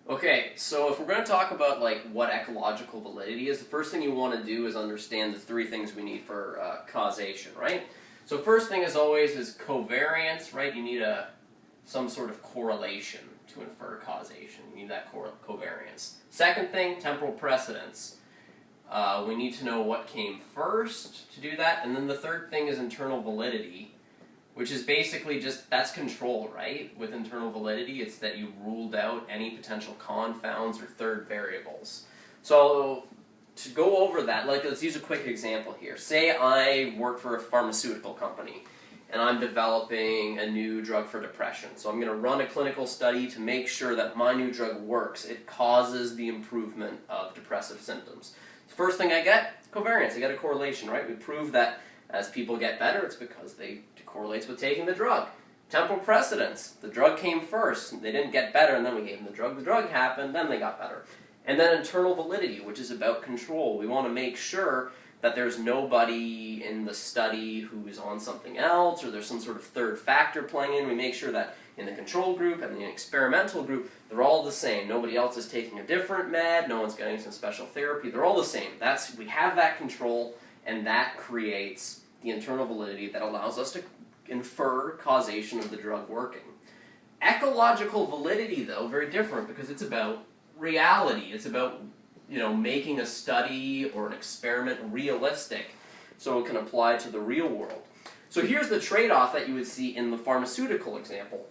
Okay, so if we're going to talk about like what ecological validity is, the first thing you want to do is understand the three things we need for causation, right? So first thing as always is covariance, right? You need some sort of correlation to infer causation. You need that covariance. Second thing, temporal precedence. We need to know what came first to do that. And then the third thing is internal validity, which is basically just, that's control, right? With internal validity, it's that you ruled out any potential confounds or third variables. So to go over that, like let's use a quick example here. Say I work for a pharmaceutical company and I'm developing a new drug for depression. So I'm going to run a clinical study to make sure that my new drug works. It causes the improvement of depressive symptoms. The first thing I get, covariance. I get a correlation, right? We prove that as people get better, it's because it correlates with taking the drug. Temporal precedence. The drug came first. They didn't get better, and then we gave them the drug. The drug happened, then they got better. And then internal validity, which is about control. We want to make sure that there's nobody in the study who's on something else, or there's some sort of third factor playing in. We make sure that in the control group and the experimental group, they're all the same. Nobody else is taking a different med, no one's getting some special therapy. They're all the same. We have that control, and that creates the internal validity that allows us to infer causation of the drug working. Ecological validity, though, very different because it's about reality. It's about, making a study or an experiment realistic so it can apply to the real world. So here's the trade-off that you would see in the pharmaceutical example.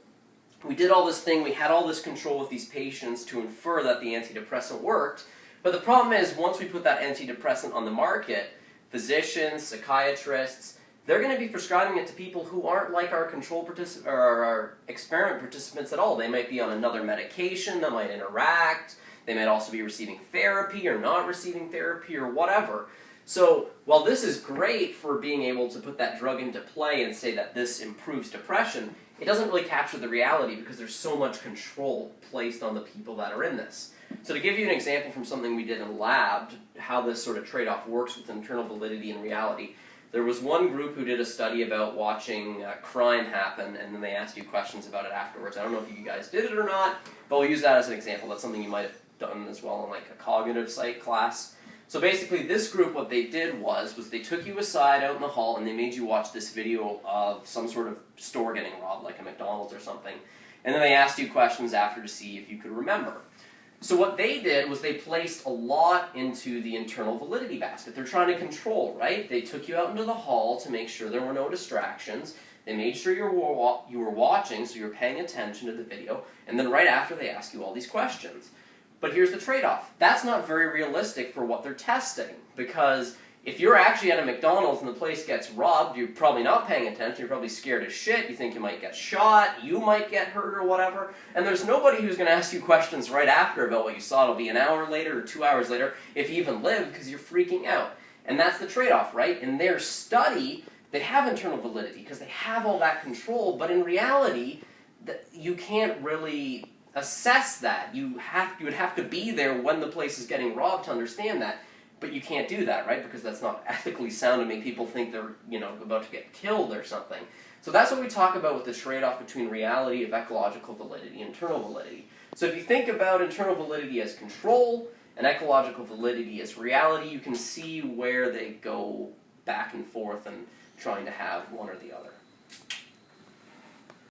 We did all this thing, we had all this control with these patients to infer that the antidepressant worked, but the problem is once we put that antidepressant on the market, physicians, psychiatrists, they're going to be prescribing it to people who aren't like our control participants or our experiment participants at all. They might be on another medication, they might interact, they might also be receiving therapy or not receiving therapy or whatever. So while this is great for being able to put that drug into play and say that this improves depression, it doesn't really capture the reality because there's so much control placed on the people that are in this. So to give you an example from something we did in lab, how this sort of trade-off works with internal validity and reality, there was one group who did a study about watching crime happen, and then they asked you questions about it afterwards. I don't know if you guys did it or not, but we'll use that as an example. That's something you might have done as well in like a cognitive psych class. So basically this group, what they did was they took you aside out in the hall and they made you watch this video of some sort of store getting robbed, like a McDonald's or something. And then they asked you questions after to see if you could remember. So what they did was they placed a lot into the internal validity basket. They're trying to control, right? They took you out into the hall to make sure there were no distractions. They made sure you were watching, so you were paying attention to the video. And then right after, they asked you all these questions. But here's the trade-off. That's not very realistic for what they're testing, because if you're actually at a McDonald's and the place gets robbed, you're probably not paying attention, you're probably scared as shit, you think you might get shot, you might get hurt or whatever, and there's nobody who's going to ask you questions right after about what you saw. It'll be an hour later or 2 hours later, if you even live, because you're freaking out. And that's the trade-off, right? In their study, they have internal validity because they have all that control, but in reality, you can't really assess that. You would have to be there when the place is getting robbed to understand that, but you can't do that, right? Because that's not ethically sound to make people think they're, about to get killed or something. So that's what we talk about with the trade-off between reality of ecological validity and internal validity. So if you think about internal validity as control and ecological validity as reality, you can see where they go back and forth and trying to have one or the other.